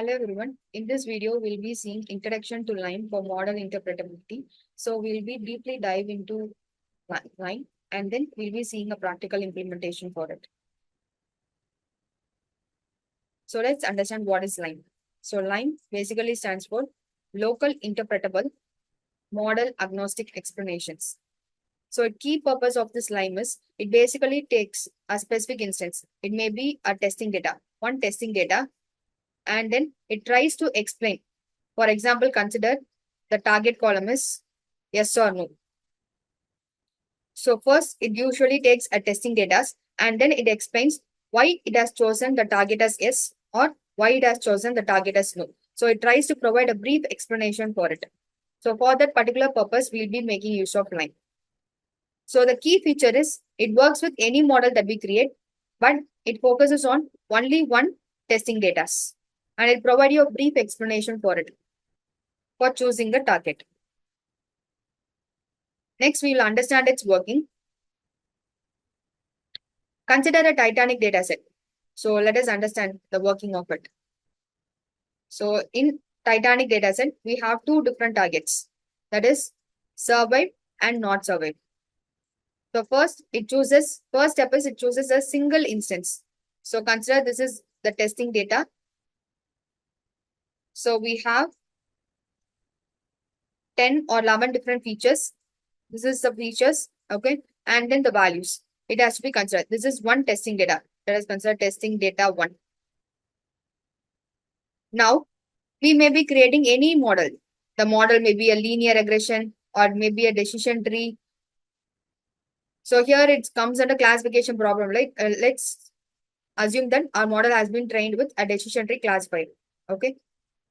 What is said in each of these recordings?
Hello everyone. In this video, we'll be seeing introduction to line for model interpretability. So we'll be deeply dive into line and then we'll be seeing a practical implementation for it. So let's understand what is line. So line basically stands for local interpretable model agnostic explanations. So a key purpose of this line is it basically takes a specific instance. It may be a testing data, one testing data, and then it tries to explain. For example, consider the target column is yes or no. So first, it usually takes a testing data and then it explains why it has chosen the target as yes or why it has chosen the target as no. So it tries to provide a brief explanation for it. So for that particular purpose, we'll be making use of line. So the key feature is it works with any model that we create, but it focuses on only one testing data. And it provides you a brief explanation for it, for choosing the target. Next, we will understand its working. Consider a Titanic dataset. So let us understand the working of it. So in Titanic dataset, we have two different targets. That is surveyed and not surveyed. So first step is it chooses a single instance. So consider this is the testing data. So we have 10 or 11 different features. This is the features, okay? And then the values. It has to be considered. This is one testing data. That is considered testing data 1. Now, we may be creating any model. The model may be a linear regression or maybe a decision tree. So here it comes under classification problem. Like let's assume that our model has been trained with a decision tree classifier. Okay.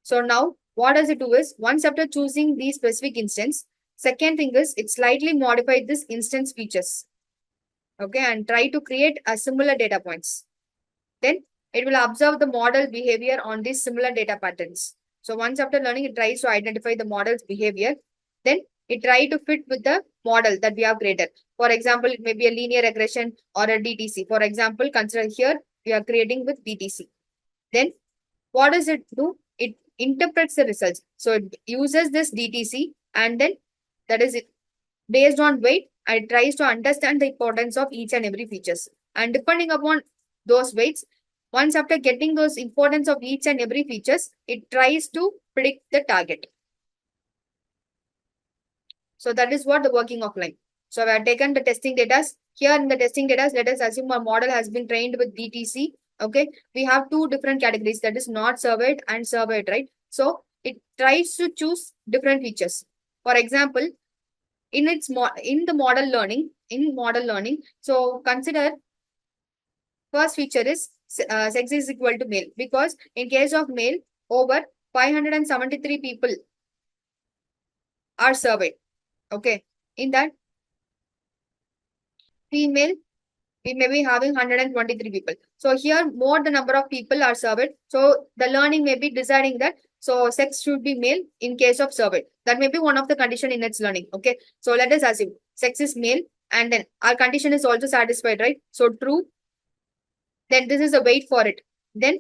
So now what does it do is once after choosing the specific instance, second thing is it slightly modified this instance features. Okay. And try to create a similar data points. Then it will observe the model behavior on these similar data patterns. So once after learning, it tries to identify the model's behavior. Then it tries to fit with the model that we have created. For example, it may be a linear regression or a DTC. For example, consider here we are creating with DTC. Then what does it do? It interprets the results. So it uses this DTC and then that is it based on weight and it tries to understand the importance of each and every features. And depending upon those weights, once after getting those importance of each and every features, it tries to predict the target. So that is what the working of line. So we have taken the testing data. Here in the testing data, let us assume our model has been trained with DTC. Okay, we have two different categories, that is not surveyed and surveyed, right? So it tries to choose different features. For example, in the model learning, so consider first feature is sex is equal to male, because in case of male, over 573 people are surveyed. Okay, in that female, we may be having 123 people. So here more the number of people are surveyed. So the learning may be deciding that so sex should be male in case of survey. That may be one of the condition in its learning. Okay, so let us assume sex is male and then our condition is also satisfied, right? So true. Then this is a weight for it. Then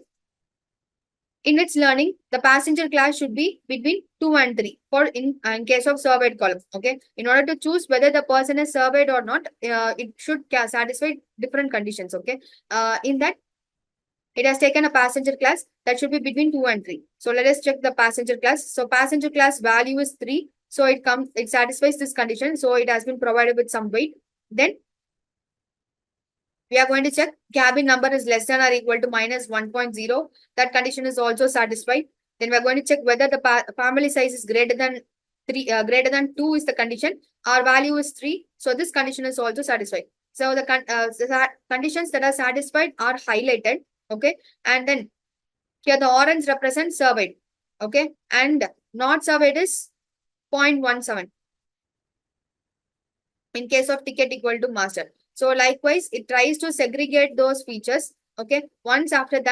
in its learning, the passenger class should be between 2 and 3 for in case of surveyed column. Okay, in order to choose whether the person is surveyed or not, it should satisfy different conditions. Okay, in that it has taken a passenger class that should be between 2 and 3. So let us check the passenger class. So passenger class value is 3. So it satisfies this condition. So it has been provided with some weight. Then we are going to check cabin number is less than or equal to minus 1.0. That condition is also satisfied. Then we are going to check whether the family size is greater than 2 is the condition. Our value is 3. So this condition is also satisfied. So the conditions that are satisfied are highlighted. Okay. And then here the orange represents surveyed. Okay. And not surveyed is 0.17. In case of ticket equal to master. So likewise, it tries to segregate those features. Okay. Once after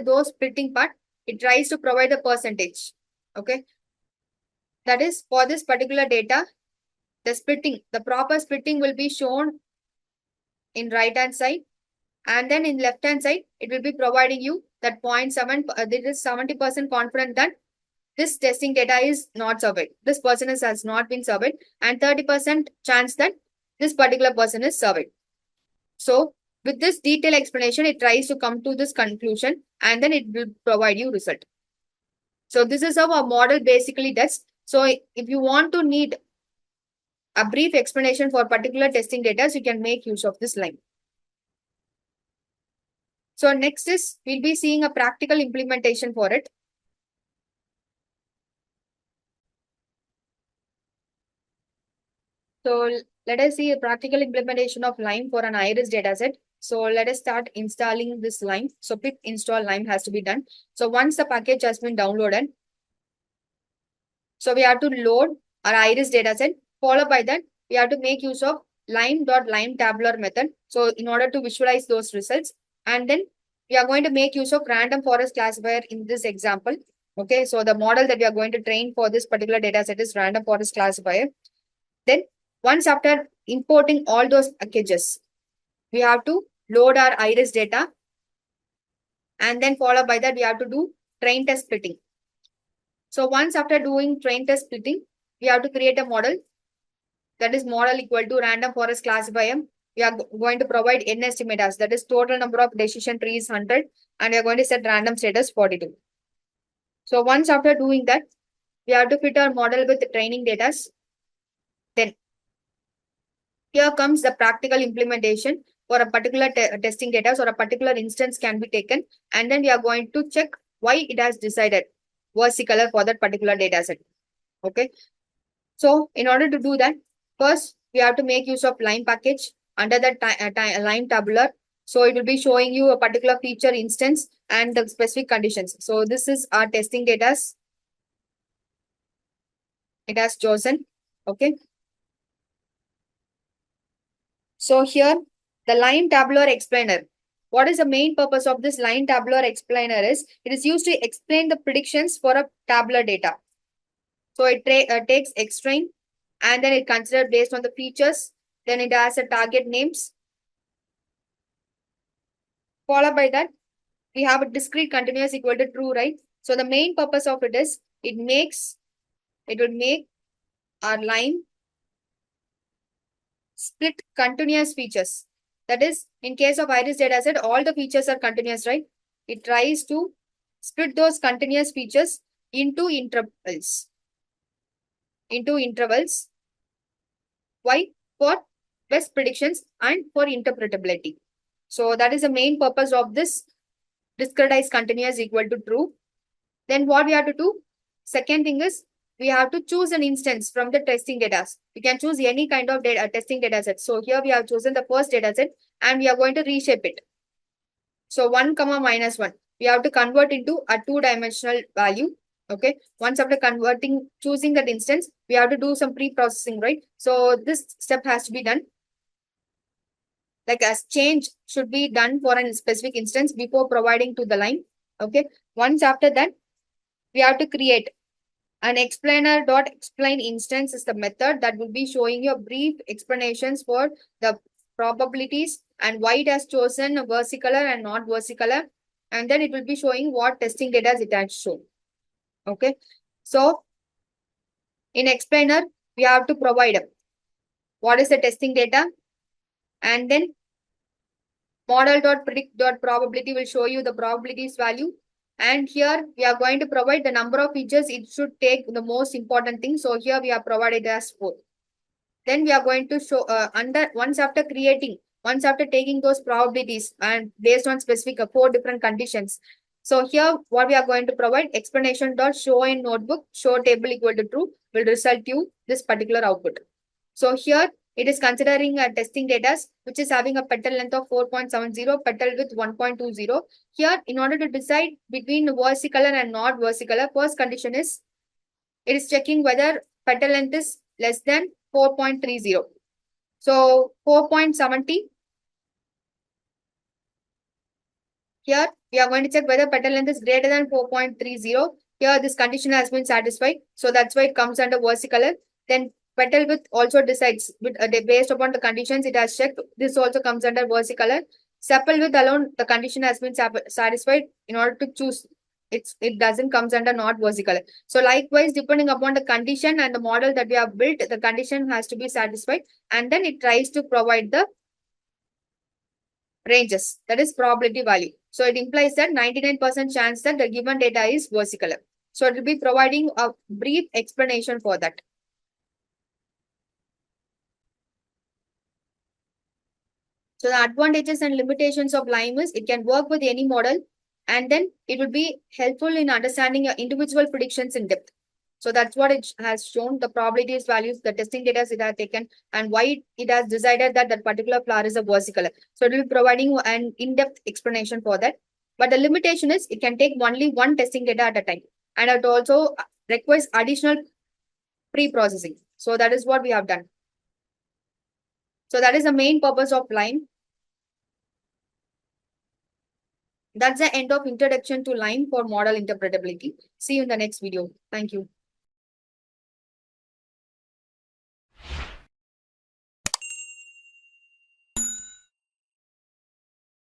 those splitting part, it tries to provide a percentage. Okay. That is for this particular data, the proper splitting will be shown in right hand side. And then in left hand side, it will be providing you that 0.7, there is 70% confident that this testing data is not surveyed. This person has not been surveyed, and 30% chance that this particular person is surveyed. So with this detailed explanation, it tries to come to this conclusion, and then it will provide you result. So this is how a model basically does. So if you want to need a brief explanation for particular testing data, so you can make use of this line. So next is, we'll be seeing a practical implementation for it. So let us see a practical implementation of Lime for an iris dataset. So let us start installing this Lime. So pip install Lime has to be done. So once the package has been downloaded, so we have to load our iris dataset. Followed by that, we have to make use of lime.lime tabular method. So in order to visualize those results, and then we are going to make use of random forest classifier in this example. Okay, so the model that we are going to train for this particular dataset is random forest classifier. Then once after importing all those packages, we have to load our iris data, and then followed by that, we have to do train test splitting. So once after doing train test splitting, we have to create a model, that is model equal to random forest classifier. We are going to provide n estimate as, that is total number of decision trees 100, and we are going to set random status 42. So once after doing that, we have to fit our model with the training data. Then here comes the practical implementation for a particular testing data, or a particular instance can be taken, and then we are going to check why it has decided VRC color for that particular data set. Okay. So in order to do that, first we have to make use of Lime package under the Lime tabular. So it will be showing you a particular feature instance and the specific conditions. So this is our testing data. It has chosen. Okay. So here, the Lime tabular explainer. What is the main purpose of this Lime tabular explainer is, it is used to explain the predictions for a tabular data. So it takes X-train, and then it considers based on the features. Then it has a target names. Followed by that, we have a discrete continuous equal to true, right? So the main purpose of it is, it will make our Lime split continuous features. That is, in case of iris dataset, all the features are continuous, right? It tries to split those continuous features into intervals. Why? For best predictions and for interpretability. So that is the main purpose of this discretized continuous equal to true. Then what we have to do? Second thing is, we have to choose an instance from the testing data. We can choose any kind of testing data set. So here we have chosen the first data set, and we are going to reshape it. So 1, -1. We have to convert into a 2-dimensional value. Okay. Once after choosing that instance, we have to do some pre-processing, right? So this step has to be done. Like as change should be done for a specific instance before providing to the Lime. Okay. Once after that, we have to create an explainer.explain instance is the method that will be showing you brief explanations for the probabilities and why it has chosen a VRC color and not VRC color. And then it will be showing what testing data it has shown. Okay. So in explainer, we have to provide what is the testing data, and then model.predict.probability will show you the probabilities value. And here we are going to provide the number of features it should take, the most important thing. So here we are provided as 4. Then we are going to show once after taking those probabilities and based on specific 4 different conditions. So here what we are going to provide, explanation.show in notebook, show table equal to true will result you this particular output. So here it is considering a testing data which is having a petal length of 4.70, petal width 1.20. Here, in order to decide between VRC color and not VRC color, first condition is, it is checking whether petal length is less than 4.30. So 4.70. Here, we are going to check whether petal length is greater than 4.30. Here, this condition has been satisfied. So that's why it comes under VRC color. Then petal width also decides based upon the conditions it has checked. This also comes under VRC color. Supple with alone, the condition has been satisfied in order to choose. It doesn't comes under not vertical. So likewise, depending upon the condition and the model that we have built, the condition has to be satisfied, and then it tries to provide the ranges, that is probability value. So it implies that 99% chance that the given data is versicolor. So it will be providing a brief explanation for that. So the advantages and limitations of LIME is it can work with any model, and then it would be helpful in understanding your individual predictions in depth. So that's what it has shown, the probabilities values, the testing data it has taken, and why it has decided that that particular flower is a versicolor. So it will be providing an in-depth explanation for that. But the limitation is it can take only one testing data at a time. And it also requires additional pre-processing. So that is what we have done. So that is the main purpose of LIME. That's the end of introduction to LIME for model interpretability. See you in the next video. Thank you.